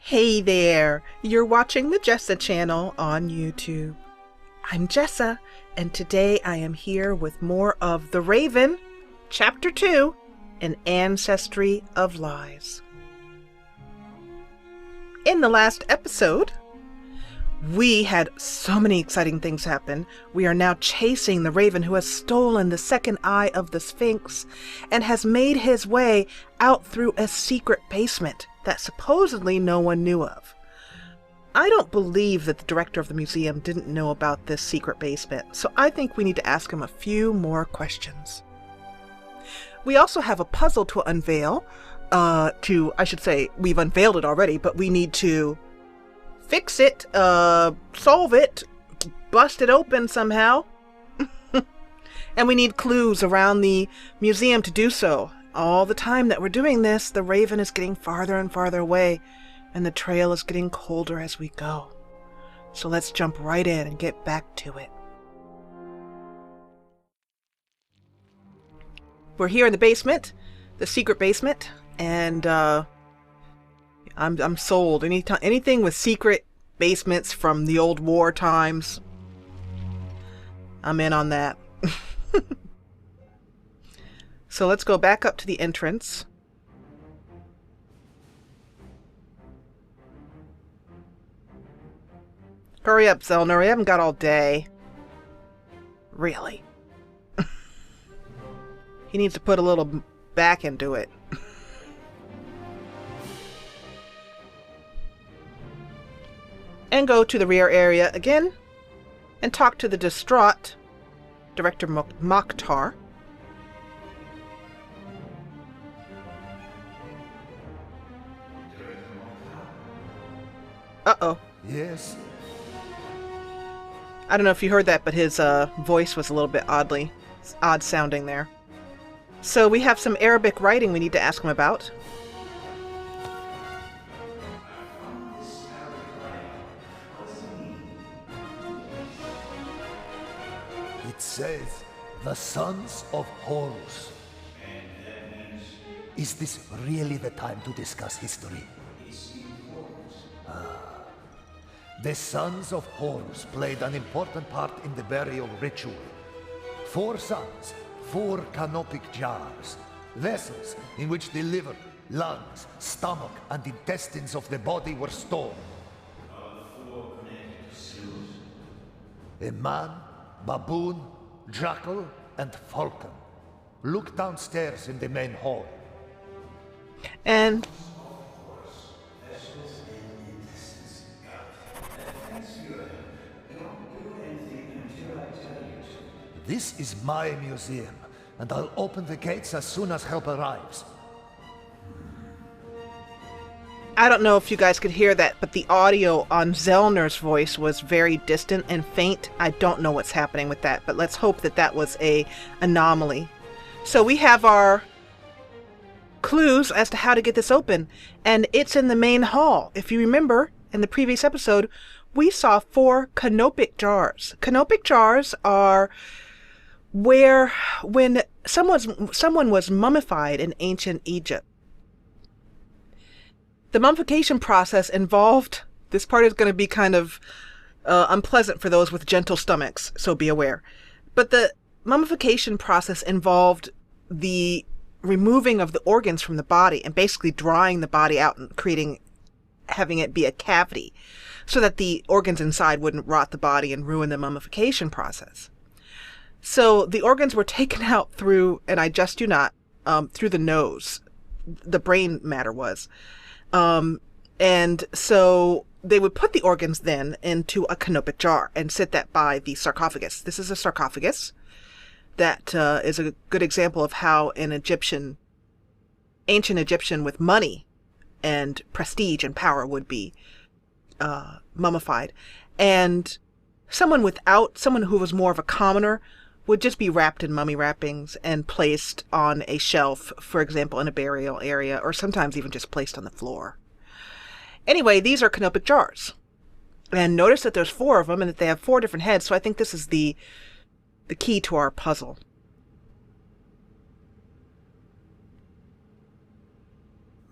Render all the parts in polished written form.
Hey there! You're watching the Jessa channel on YouTube. I'm Jessa, and today I am here with more of The Raven, Chapter 2, An Ancestry of Lies. In the last episode, we had so many exciting things happen. We are now chasing the Raven who has stolen the second eye of the Sphinx and has made his way out through a secret basement that supposedly no one knew of. I don't believe that the director of the museum didn't know about this secret basement, so I think we need to ask him a few more questions. We also have a puzzle to unveil. I should say, we've unveiled it already, but we need to fix it, solve it, bust it open somehow. And we need clues around the museum to do so. All the time that we're doing this, the Raven is getting farther and farther away, and the trail is getting colder as we go. So let's jump right in and get back to it. We're here in the basement, the secret basement, and I'm sold. Anything with secret basements from the old war times, I'm in on that. So let's go back up to the entrance. Hurry up, Zellner. We haven't got all day. Really? He needs to put a little back into it. And go to the rear area again and talk to the distraught Director Mokhtar. Uh-oh. Yes? I don't know if you heard that, but his voice was a little bit odd sounding there. So we have some Arabic writing we need to ask him about. It says, the sons of Horus. Is this really the time to discuss history? The sons of Horus played an important part in the burial ritual. 4 sons, 4 canopic jars, vessels in which the liver, lungs, stomach, and intestines of the body were stored. A man, baboon, jackal, and falcon. Look downstairs in the main hall. And this is my museum, and I'll open the gates as soon as help arrives. I don't know if you guys could hear that, but the audio on Zellner's voice was very distant and faint. I don't know what's happening with that, but let's hope that that was an anomaly. So we have our clues as to how to get this open, and it's in the main hall. If you remember, in the previous episode, we saw 4 canopic jars. Canopic jars are where when someone was mummified in ancient Egypt. The mummification process involved, this part is going to be kind of unpleasant for those with gentle stomachs, so be aware. But the mummification process involved the removing of the organs from the body and basically drying the body out and having it be a cavity so that the organs inside wouldn't rot the body and ruin the mummification process. So the organs were taken out through, and I just do not, through the nose. The brain matter was. And so they would put the organs then into a canopic jar and sit that by the sarcophagus. This is a sarcophagus. That is a good example of how an ancient Egyptian with money and prestige and power would be mummified. And someone who was more of a commoner would just be wrapped in mummy wrappings and placed on a shelf, for example, in a burial area, or sometimes even just placed on the floor. Anyway, these are canopic jars. And notice that there's 4 of them and that they have 4 different heads, so I think this is the key to our puzzle.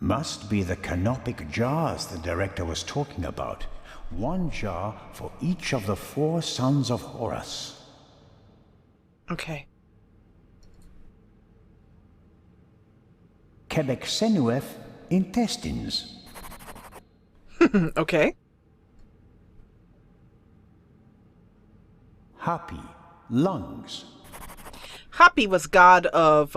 Must be the canopic jars the director was talking about. One jar for each of the 4 sons of Horus. Okay. Quebec-Senuef intestines. Okay. Hapi lungs. Hapi was god of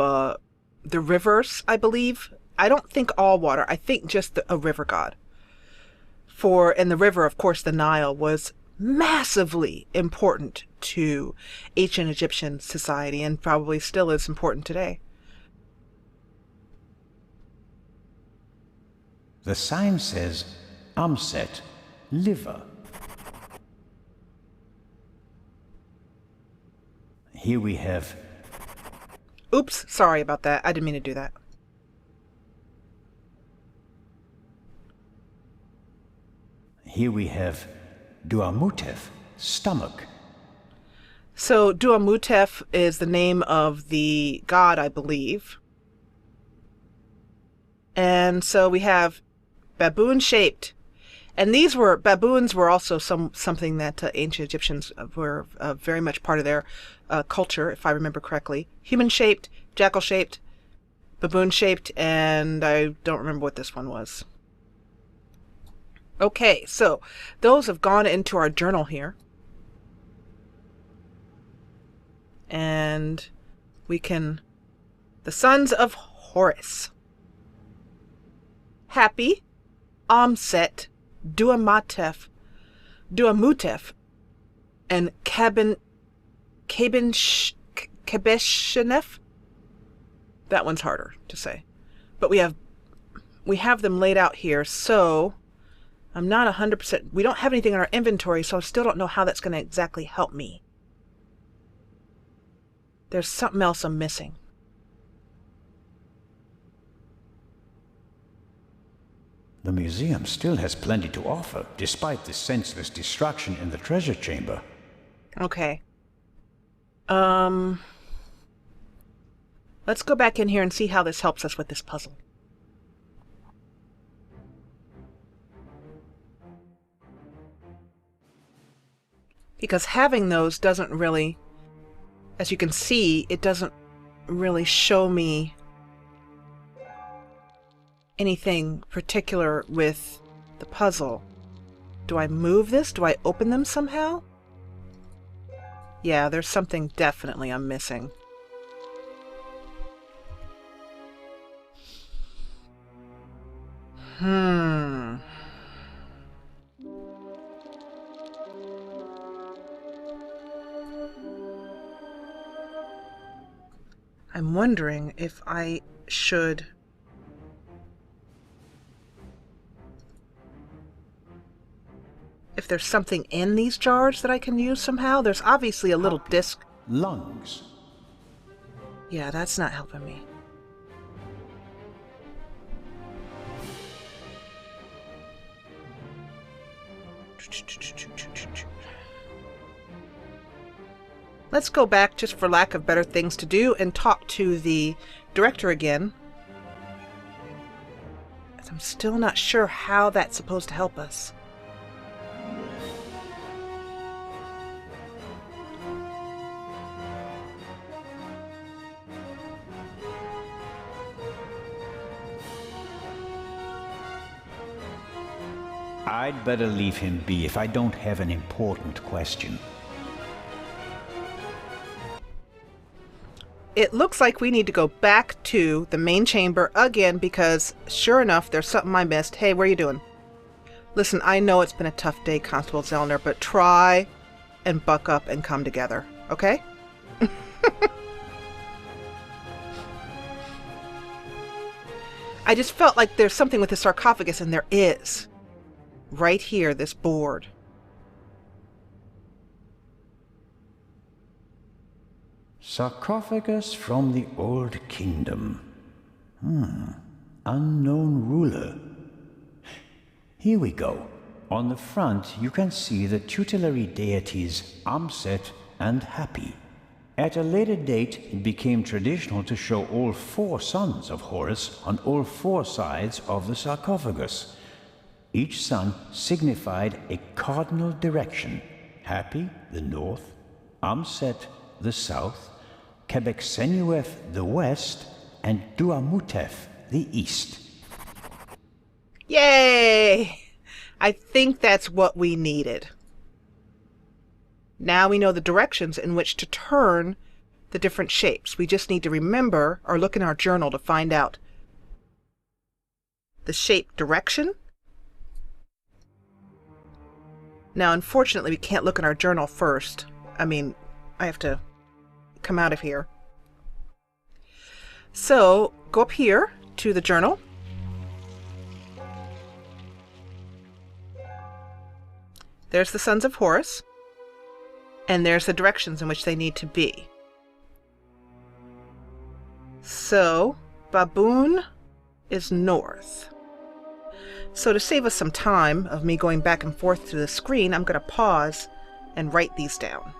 the rivers, I believe. I don't think all water. I think just a river god. And the river, of course, the Nile, was massively important to ancient Egyptian society and probably still is important today. The sign says Amset, liver. Here we have... Oops, sorry about that. I didn't mean to do that. Here we have Duamutef, stomach. So Duamutef is the name of the god, I believe. And so we have baboon-shaped. And baboons were also something that ancient Egyptians were very much part of their culture, if I remember correctly. Human-shaped, jackal-shaped, baboon-shaped, and I don't remember what this one was. Okay, so those have gone into our journal here. And we can... The sons of Horus. Hapi, Amset, Duamutef, and Kebeshenef. That one's harder to say. But we have them laid out here, so I'm not 100%. We don't have anything in our inventory, so I still don't know how that's going to exactly help me. There's something else I'm missing. The museum still has plenty to offer, despite the senseless destruction in the treasure chamber. Okay. Let's go back in here and see how this helps us with this puzzle. Because having those doesn't really, as you can see, it doesn't really show me anything particular with the puzzle. Do I move this? Do I open them somehow? Yeah, there's something definitely I'm missing. I'm wondering if I should... If there's something in these jars that I can use somehow. There's obviously a little disc. Lungs. Yeah, that's not helping me. Let's go back, just for lack of better things to do, and talk to the director again. I'm still not sure how that's supposed to help us. I'd better leave him be if I don't have an important question. It looks like we need to go back to the main chamber again because, sure enough, there's something I missed. Hey, what are you doing? Listen, I know it's been a tough day, Constable Zellner, but try and buck up and come together, okay? I just felt like there's something with the sarcophagus, and there is. Right here, this board. Sarcophagus from the Old Kingdom. Unknown ruler. Here we go. On the front, you can see the tutelary deities Amset and Hapi, At a later date, it became traditional to show all 4 sons of Horus on all 4 sides of the sarcophagus. Each sun signified a cardinal direction. Hapi, the north, Amset, the south, Quebecsenueth, the west, and Duamutef, the east. Yay! I think that's what we needed. Now we know the directions in which to turn the different shapes. We just need to remember or look in our journal to find out the shape direction. Now, unfortunately, we can't look in our journal first. I mean, I have to come out of here. So, go up here to the journal. There's the sons of Horus. And there's the directions in which they need to be. So, Baboon is north. So to save us some time of me going back and forth to the screen, I'm going to pause and write these down.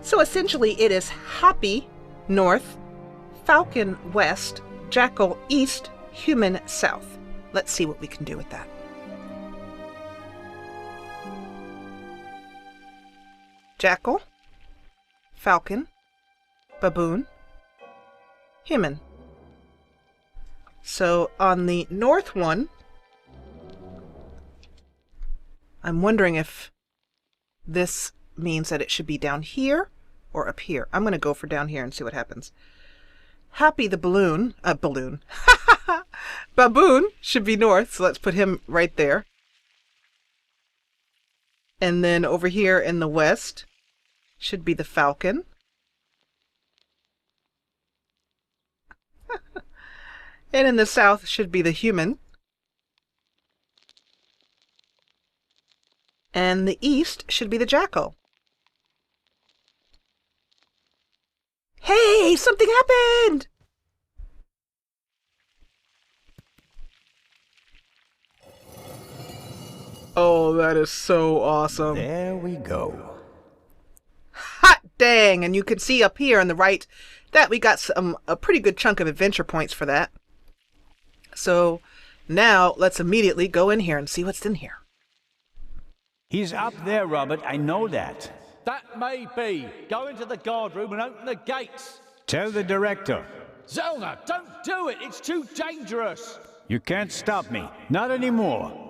So essentially it is Hapi north, Falcon west, Jackal east, Human south. Let's see what we can do with that. Jackal, Falcon, Baboon, Human. So on the north one, I'm wondering if this means that it should be down here or up here. I'm going to go for down here and see what happens. Hapi the balloon, Baboon should be north, so let's put him right there. And then over here in the west should be the Falcon. And in the south should be the Human. And the east should be the Jackal. Hey, something happened! Oh, that is so awesome. There we go. Hot dang! And you can see up here on the right that we got a pretty good chunk of adventure points for that. So now let's immediately go in here and see what's in here. He's up there, Robert. I know that. That may be. Go into the guard room and open the gates. Tell the director. Zellner, don't do it. It's too dangerous. You can't stop me. Not anymore.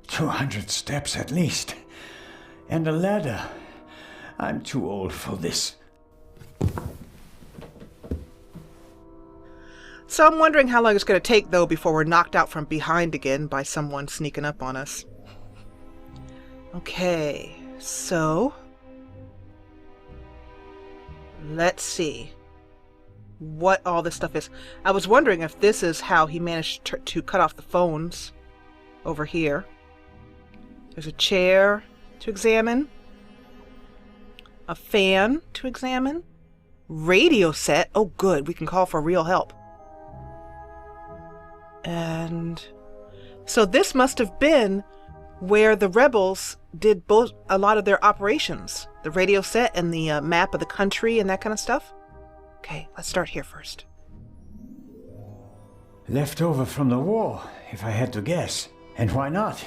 200 steps at least. And a ladder. I'm too old for this. So I'm wondering how long it's going to take, though, before we're knocked out from behind again by someone sneaking up on us. Okay, so let's see what all this stuff is. I was wondering if this is how he managed to cut off the phones over here. There's a chair to examine, a fan to examine, radio set. Oh, good, we can call for real help. And so this must have been where the rebels did a lot of their operations. The radio set and the map of the country and that kind of stuff. Okay, let's start here first. Left over from the war, if I had to guess. And why not?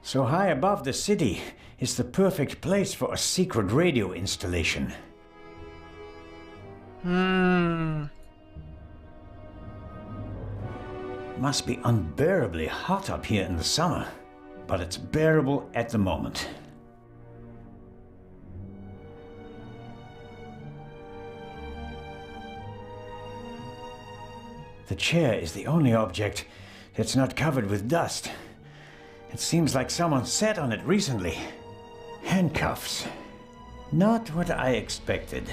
So high above the city is the perfect place for a secret radio installation. Must be unbearably hot up here in the summer, but it's bearable at the moment. The chair is the only object that's not covered with dust. It seems like someone sat on it recently. Handcuffs. Not what I expected.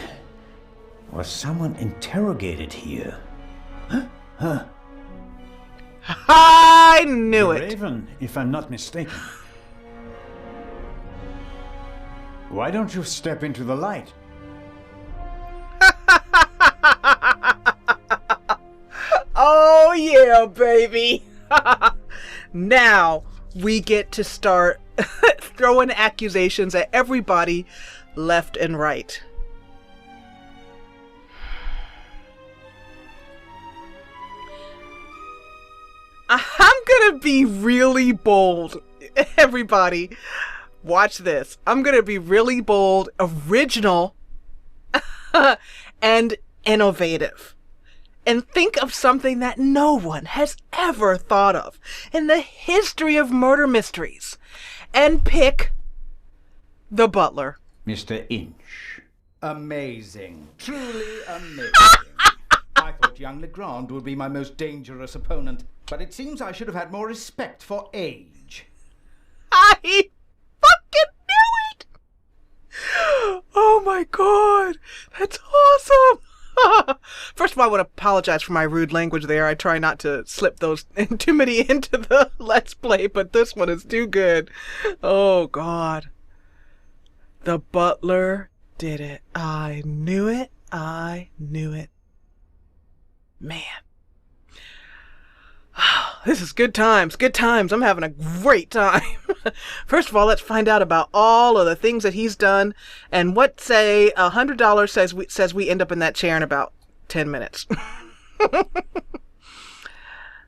Was someone interrogated here? Huh? I knew it. Raven, if I'm not mistaken. Why don't you step into the light? Oh, yeah. Yeah, baby. Now we get to start throwing accusations at everybody left and right. I'm gonna be really bold. Everybody, watch this. I'm gonna be really bold, original, and innovative. And think of something that no one has ever thought of in the history of murder mysteries. And pick the butler. Mr. Inch. Amazing. Truly amazing. I thought young LeGrand would be my most dangerous opponent, but it seems I should have had more respect for age. I fucking knew it! Oh my god, that's awesome! First of all, I want to apologize for my rude language there. I try not to slip those too many into the Let's Play, but this one is too good. Oh god. The butler did it. I knew it. I knew it. Man. This is good times. Good times. I'm having a great time. First of all, let's find out about all of the things that he's done and what, say, $100 says we end up in that chair in about 10 minutes.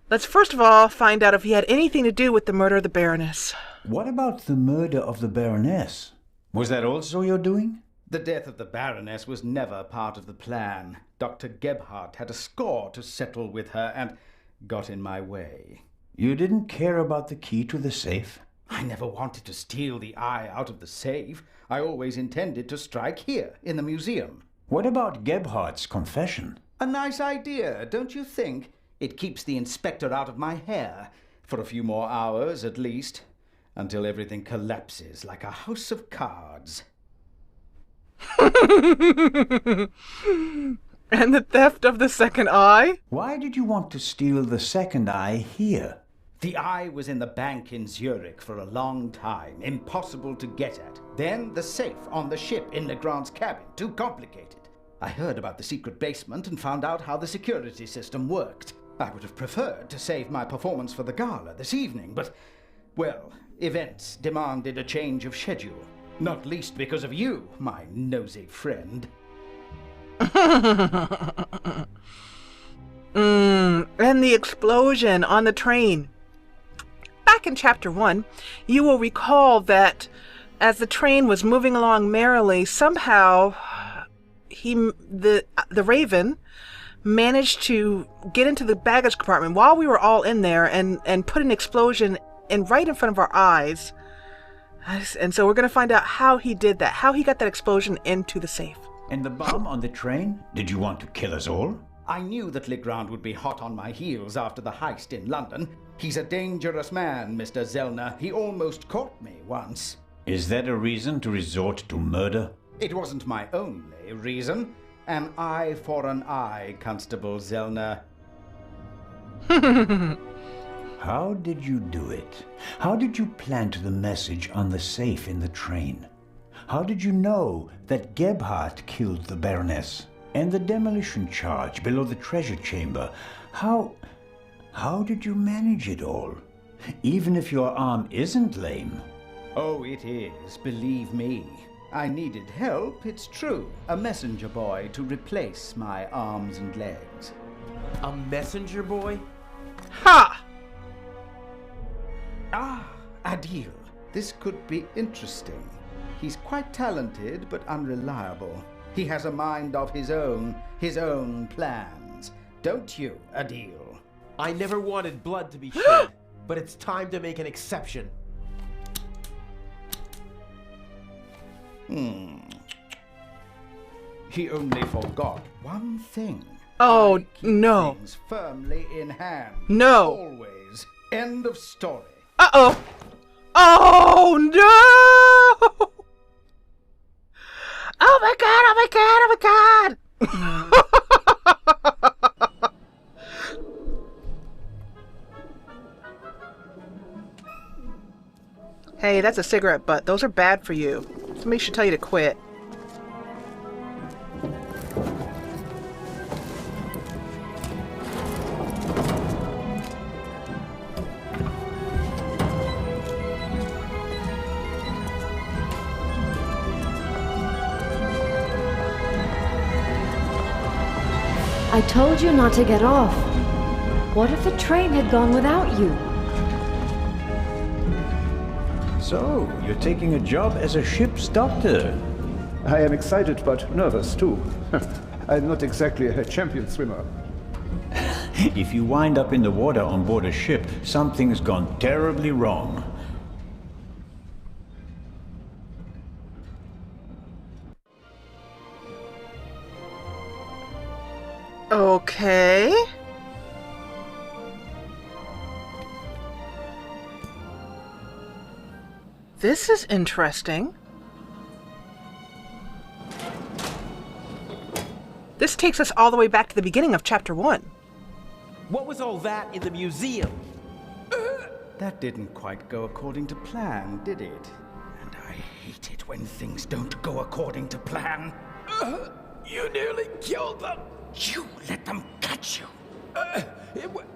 Let's first of all find out if he had anything to do with the murder of the Baroness. What about the murder of the Baroness? Was that also your doing? The death of the Baroness was never part of the plan. Dr. Gebhardt had a score to settle with her and got in my way. You didn't care about the key to the safe? I never wanted to steal the eye out of the safe. I always intended to strike here, in the museum. What about Gebhardt's confession? A nice idea, don't you think? It keeps the inspector out of my hair, for a few more hours at least, until everything collapses like a house of cards. And the theft of the second eye? Why did you want to steal the second eye here? The eye was in the bank in Zurich for a long time, impossible to get at. Then the safe on the ship in LeGrand's cabin, too complicated. I heard about the secret basement and found out how the security system worked. I would have preferred to save my performance for the gala this evening, but, well, events demanded a change of schedule. Not least because of you, my nosy friend. And the explosion on the train. Back in Chapter 1, you will recall that as the train was moving along merrily, somehow the Raven managed to get into the baggage compartment while we were all in there and put an explosion right in front of our eyes. And so we're going to find out how he did that, how he got that explosion into the safe. And the bomb on the train? Did you want to kill us all? I knew that LeGrand would be hot on my heels after the heist in London. He's a dangerous man, Mr. Zellner. He almost caught me once. Is that a reason to resort to murder? It wasn't my only reason. An eye for an eye, Constable Zellner. How did you do it? How did you plant the message on the safe in the train? How did you know that Gebhardt killed the Baroness? And the demolition charge below the treasure chamber? How did you manage it all? Even if your arm isn't lame. Oh, it is, believe me. I needed help, it's true. A messenger boy to replace my arms and legs. A messenger boy? Ha! Ah, Adil. This could be interesting. He's quite talented, but unreliable. He has a mind of his own plans. Don't you, Adil? I never wanted blood to be shed, but it's time to make an exception. He only forgot one thing. Oh, I keep no. Things firmly in hand. No. Always. End of story. Uh-oh. Oh, no! Oh, my God, oh, my God, oh, my God! Hey, that's a cigarette butt. Those are bad for you. Somebody should tell you to quit. I told you not to get off. What if the train had gone without you? So, you're taking a job as a ship's doctor. I am excited but nervous too. I'm not exactly a champion swimmer. If you wind up in the water on board a ship, something's gone terribly wrong. Okay. This is interesting. This takes us all the way back to the beginning of Chapter 1. What was all that in the museum? That didn't quite go according to plan, did it? And I hate it when things don't go according to plan. You nearly killed them. You let them catch you.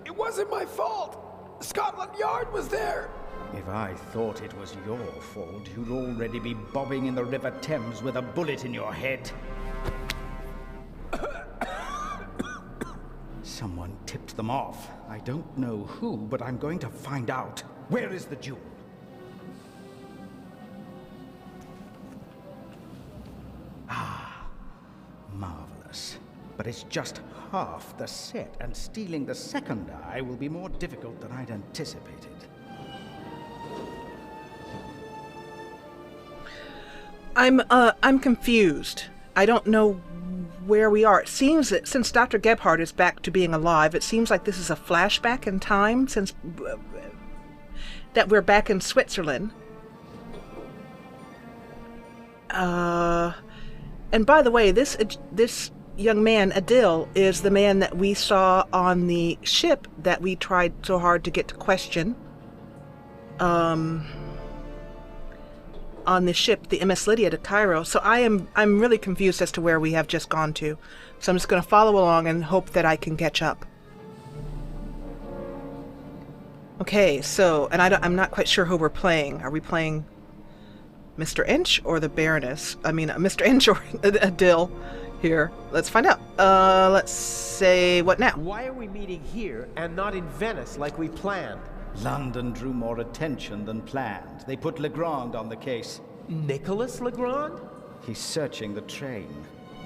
It wasn't my fault. Scotland Yard was there. If I thought it was your fault, you'd already be bobbing in the River Thames with a bullet in your head. Someone tipped them off. I don't know who, but I'm going to find out. Where is the jewel? Ah, marvelous. But it's just half the set, and stealing the second eye will be more difficult than I'd anticipated. I'm confused. I don't know where we are. It seems that since Dr. Gebhardt is back to being alive, it seems like this is a flashback in time since that we're back in Switzerland. And by the way, this young man, Adil, is the man that we saw on the ship that we tried so hard to get to question. On the ship, the MS Lydia, to Cairo. So I'm really confused as to where we have just gone to. So I'm just going to follow along and hope that I can catch up. Okay, so, and I'm not quite sure who we're playing. Are we playing Mr. Inch or the Baroness? I mean, Mr. Inch or Adil here. Let's find out. Let's say, what now? Why are we meeting here and not in Venice like we planned? London drew more attention than planned. They put LeGrand on the case. Nicholas LeGrand? He's searching the train.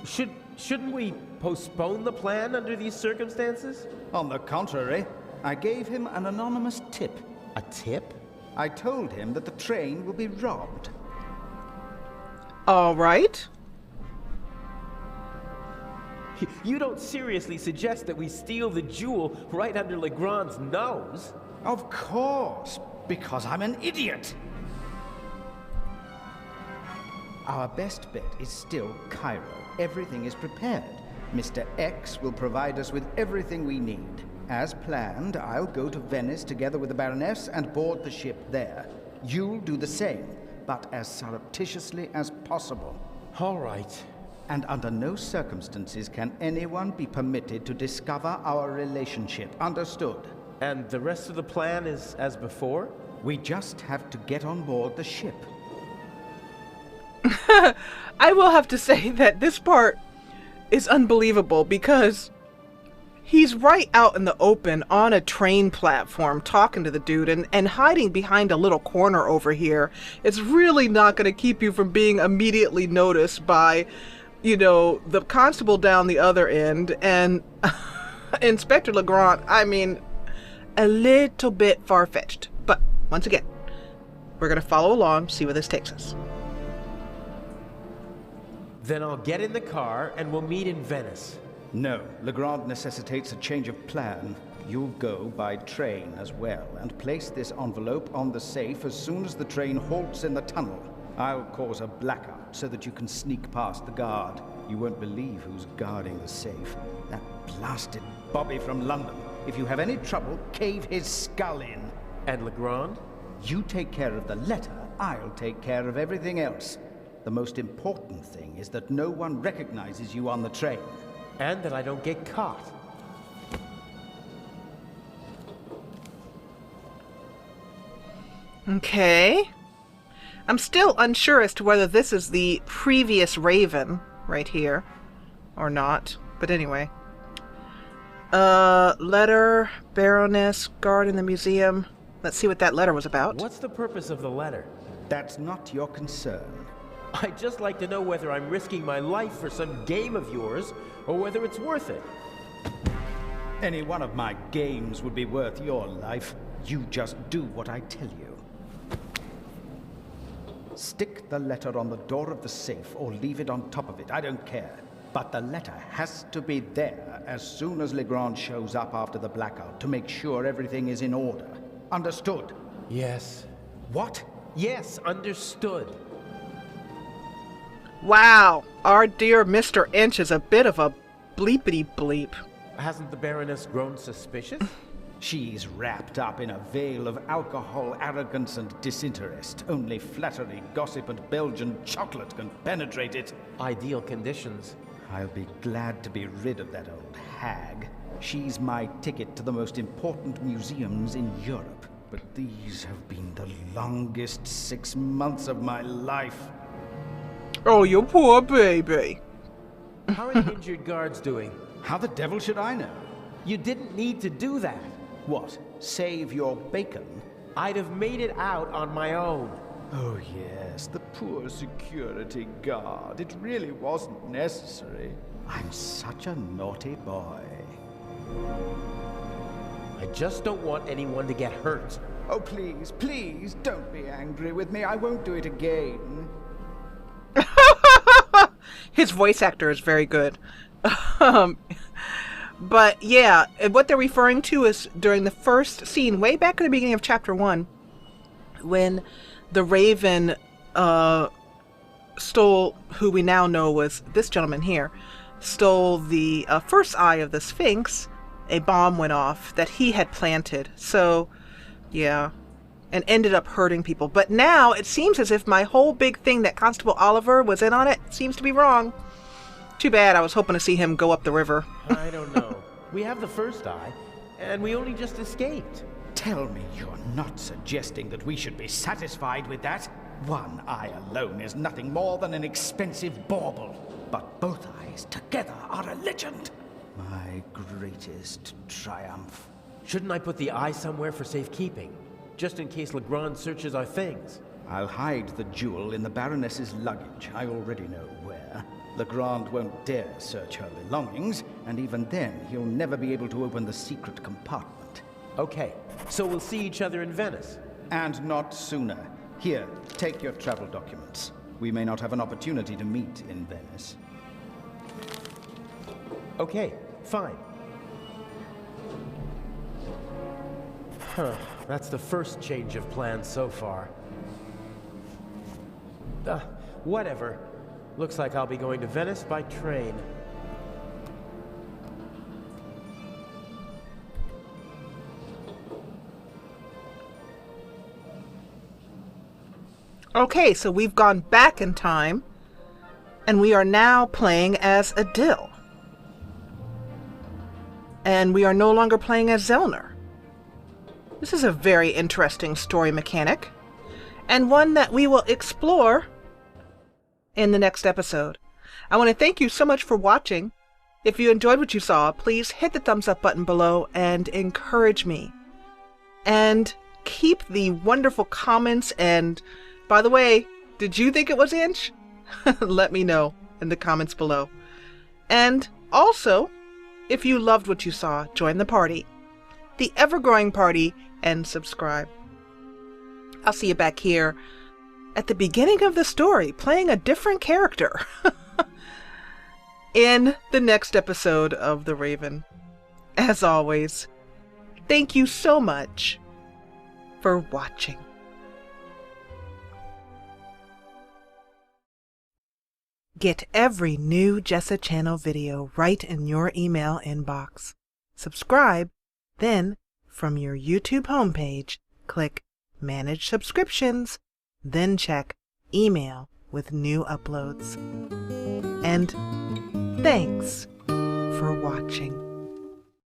Shouldn't we postpone the plan under these circumstances? On the contrary, I gave him an anonymous tip. A tip? I told him that the train will be robbed. All right. You don't seriously suggest that we steal the jewel right under LeGrand's nose? Of course, because I'm an idiot. Our best bet is still Cairo. Everything is prepared. Mr. X will provide us with everything we need. As planned, I'll go to Venice together with the Baroness and board the ship there. You'll do the same, but as surreptitiously as possible. All right. And under no circumstances can anyone be permitted to discover our relationship. Understood? And the rest of the plan is as before? We just have to get on board the ship. I will have to say that this part is unbelievable because he's right out in the open on a train platform talking to the dude and hiding behind a little corner over here. It's really not going to keep you from being immediately noticed by, you know, the constable down the other end and Inspector LeGrand. I mean, a little bit far-fetched. But once again, we're going to follow along, see where this takes us. Then I'll get in the car and we'll meet in Venice. No, LeGrand necessitates a change of plan. You'll go by train as well, and place this envelope on the safe as soon as the train halts in the tunnel. I'll cause a blackout so that you can sneak past the guard. You won't believe who's guarding the safe. That blasted Bobby from London. If you have any trouble, cave his skull in. And LeGrand? You take care of the letter, I'll take care of everything else. The most important thing is that no one recognizes you on the train. And that I don't get caught. Okay. I'm still unsure as to whether this is the previous Raven right here or not. But anyway. Letter, Baroness, guard in the museum. Let's see what that letter was about. What's the purpose of the letter? That's not your concern. I'd just like to know whether I'm risking my life for some game of yours, or whether it's worth it. Any one of my games would be worth your life. You just do what I tell you. Stick the letter on the door of the safe or leave it on top of it, I don't care. But the letter has to be there as soon as LeGrand shows up after the blackout to make sure everything is in order. Understood? Yes. What? Yes, understood. Wow, our dear Mr. Inch is a bit of a bleepity bleep. Hasn't the Baroness grown suspicious? She's wrapped up in a veil of alcohol, arrogance, and disinterest. Only flattery, gossip, and Belgian chocolate can penetrate it. Ideal conditions. I'll be glad to be rid of that old hag. She's my ticket to the most important museums in Europe. But these have been the longest 6 months of my life. Oh, you poor baby. How are the injured guards doing? How the devil should I know? You didn't need to do that. What? Save your bacon? I'd have made it out on my own. Oh yes, the poor security guard. It really wasn't necessary. I'm such a naughty boy. I just don't want anyone to get hurt. Oh please, please, don't be angry with me. I won't do it again. His voice actor is very good. But yeah, what they're referring to is during the first scene, way back at the beginning of chapter 1, when the Raven stole, who we now know was this gentleman here, stole the first eye of the Sphinx. A bomb went off that he had planted. So, yeah, and ended up hurting people. But now it seems as if my whole big thing that Constable Oliver was in on it seems to be wrong. Too bad. I was hoping to see him go up the river. I don't know. We have the first eye, and we only just escaped. Tell me you're not suggesting that we should be satisfied with that? One eye alone is nothing more than an expensive bauble. But both eyes together are a legend. My greatest triumph. Shouldn't I put the eye somewhere for safekeeping? Just in case LeGrand searches our things. I'll hide the jewel in the Baroness's luggage. I already know where. LeGrand won't dare search her belongings, and even then, he'll never be able to open the secret compartment. Okay, so we'll see each other in Venice. And not sooner. Here, take your travel documents. We may not have an opportunity to meet in Venice. Okay, fine. That's the first change of plans so far. Whatever. Looks like I'll be going to Venice by train. Okay, so we've gone back in time, and we are now playing as Adil. And we are no longer playing as Zellner. This is a very interesting story mechanic, and one that we will explore in the next episode. I want to thank you so much for watching. If you enjoyed what you saw, please hit the thumbs up button below and encourage me. And keep the wonderful comments. And by the way, did you think it was Inch? Let me know in the comments below. And also, if you loved what you saw, join the party, the ever-growing party, and subscribe. I'll see you back here at the beginning of the story, playing a different character in the next episode of The Raven. As always, thank you so much for watching. Get every new Jessa channel video right in your email inbox. Subscribe, then from your YouTube homepage, click Manage Subscriptions, then check Email with new uploads. And thanks for watching.